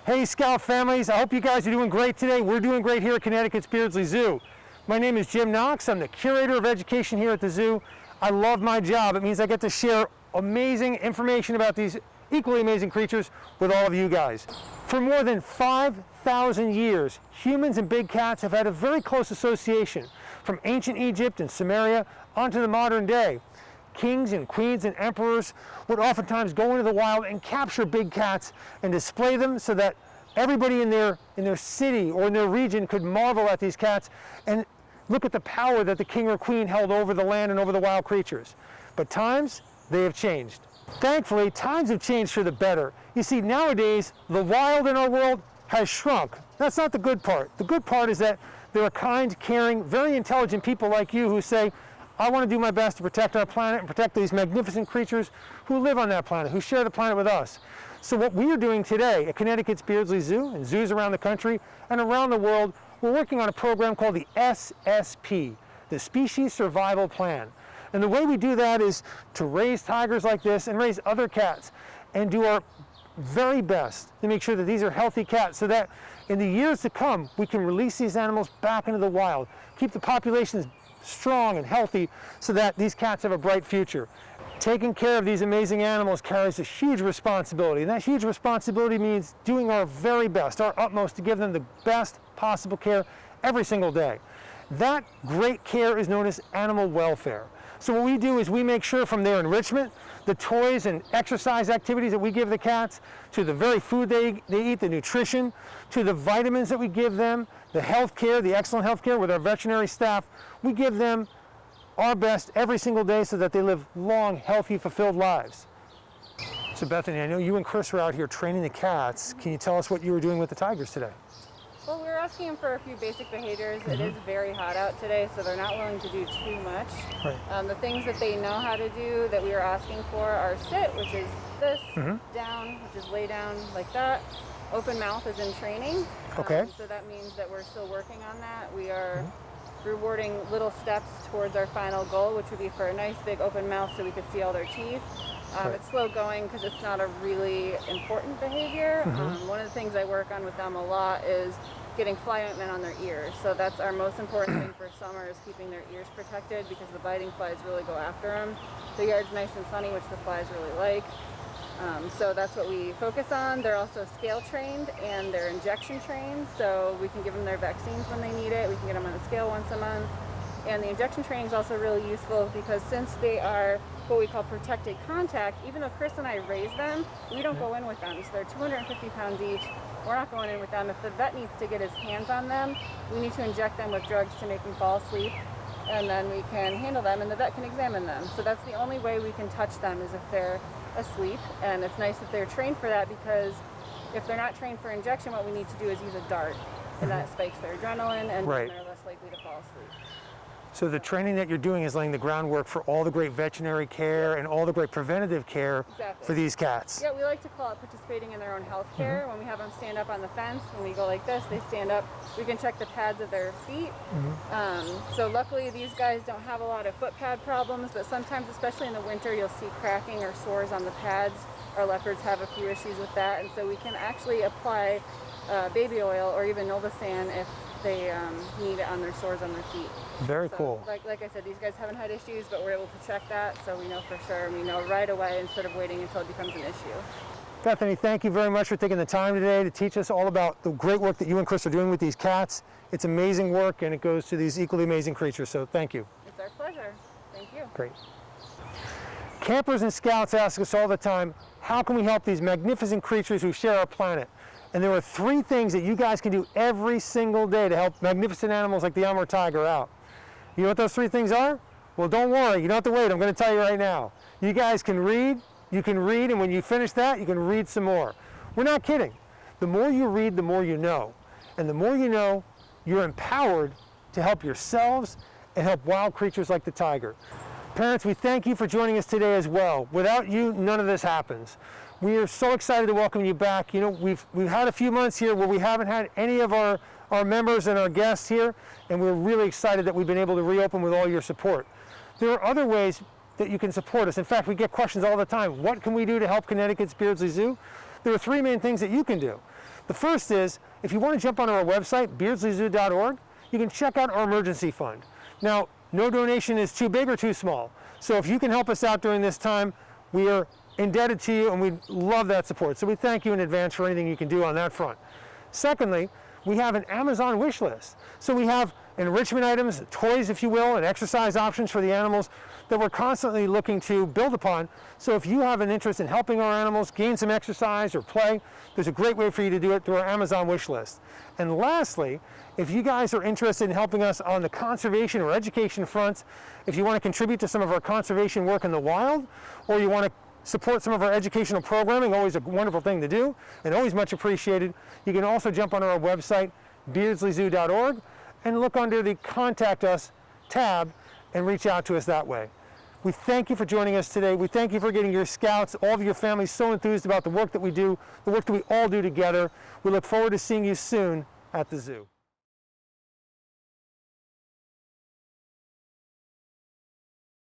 Hey Scout families, I hope you guys are doing great today. We're doing great here at Connecticut's Beardsley Zoo. My name is Jim Knox. I'm the curator of education here at the zoo. I love my job. It means I get to share amazing information about these equally amazing creatures with all of you guys. For more than 5,000 years, humans and big cats have had a very close association, from ancient Egypt and Sumeria onto the modern day. Kings and queens and emperors would oftentimes go into the wild and capture big cats and display them so that everybody in their city or in their region could marvel at these cats and look at the power that the king or queen held over the land and over the wild creatures. But times, they have changed. Thankfully, times have changed for the better. You see, nowadays, the wild in our world has shrunk. That's not the good part. The good part is that there are kind, caring, very intelligent people like you who say, I want to do my best to protect our planet and protect these magnificent creatures who live on that planet, who share the planet with us. So what we are doing today at Connecticut's Beardsley Zoo and zoos around the country and around the world, we're working on a program called the SSP, the Species Survival Plan. And the way we do that is to raise tigers like this and raise other cats and do our very best to make sure that these are healthy cats so that in the years to come, we can release these animals back into the wild, keep the populations strong and healthy so that these cats have a bright future. Taking care of these amazing animals carries a huge responsibility, and that huge responsibility means doing our very best, our utmost to give them the best possible care every single day. That great care is known as animal welfare. So what we do is we make sure from their enrichment, the toys and exercise activities that we give the cats, to the very food they eat, the nutrition, to the vitamins that we give them, the health care, the excellent health care with our veterinary staff, we give them our best every single day so that they live long, healthy, fulfilled lives. So Bethany, I know you and Chris are out here training the cats. Can you tell us what you were doing with the tigers today? Well, we're asking them for a few basic behaviors. It is very hot out today, so they're not willing to do too much. Right. The things that they know how to do that we are asking for are sit, which is this, down, which is lay down like that. Open mouth is in training. Okay. So that means that we're still working on that. We are rewarding little steps towards our final goal, which would be for a nice big open mouth so we could see all their teeth. It's slow going because it's not a really important behavior. One of the things I work on with them a lot is getting fly ointment on their ears. So that's our most important thing for summer, is keeping their ears protected because the biting flies really go after them. The yard's nice and sunny, which the flies really like. So that's what we focus on. They're also scale trained and they're injection trained, so we can give them their vaccines when they need it. We can get them on the scale once a month. And the injection training is also really useful because since they are what we call protected contact, even though Chris and I raise them, we don't go in with them. So they're 250 pounds each. We're not going in with them. If the vet needs to get his hands on them, we need to inject them with drugs to make them fall asleep. And then we can handle them and the vet can examine them. So that's the only way we can touch them, is if they're asleep. And it's nice that they're trained for that, because if they're not trained for injection, what we need to do is use a dart. And that spikes their adrenaline and then they're less likely to fall asleep. So the training that you're doing is laying the groundwork for all the great veterinary care and all the great preventative care for these cats. Yeah, we like to call it participating in their own health care. When we have them stand up on the fence, when we go like this, they stand up, we can check the pads of their feet. So luckily these guys don't have a lot of foot pad problems, but sometimes, especially in the winter, you'll see cracking or sores on the pads. Our leopards have a few issues with that, and so we can actually apply baby oil or even Novosan if they need it on their sores on their feet. Very cool. Like I said, these guys haven't had issues, but we're able to check that, so we know for sure, and we know right away instead of waiting until it becomes an issue. Bethany, thank you very much for taking the time today to teach us all about the great work that you and Chris are doing with these cats. It's amazing work, and it goes to these equally amazing creatures, so thank you. It's our pleasure. Thank you. Great. Campers and scouts ask us all the time, how can we help these magnificent creatures who share our planet? And there are 3 things that you guys can do every single day to help magnificent animals like the Elmer tiger out. You know what those 3 things are? Well, don't worry, you don't have to wait. I'm going to tell you right now. You guys can read, and when you finish that, you can read some more. We're not kidding. The more you read, the more you know. And the more you know, you're empowered to help yourselves and help wild creatures like the tiger. Parents, we thank you for joining us today as well. Without you, none of this happens. We are so excited to welcome you back. You know, we've had a few months here where we haven't had any of our members and our guests here, and we're really excited that we've been able to reopen with all your support. There are other ways that you can support us. In fact, we get questions all the time. What can we do to help Connecticut's Beardsley Zoo? There are 3 main things that you can do. The first is, if you want to jump onto our website, beardsleyzoo.org, you can check out our emergency fund. Now, no donation is too big or too small. So if you can help us out during this time, we are indebted to you and we love that support. So we thank you in advance for anything you can do on that front. Secondly, we have an Amazon wish list. So we have enrichment items, toys if you will, and exercise options for the animals that we're constantly looking to build upon. So if you have an interest in helping our animals gain some exercise or play, there's a great way for you to do it through our Amazon wish list. And lastly, if you guys are interested in helping us on the conservation or education fronts, if you want to contribute to some of our conservation work in the wild, or you want to support some of our educational programming, always a wonderful thing to do, and always much appreciated, you can also jump on our website, beardsleyzoo.org, and look under the Contact Us tab and reach out to us that way. We thank you for joining us today. We thank you for getting your scouts, all of your families so enthused about the work that we do, the work that we all do together. We look forward to seeing you soon at the zoo.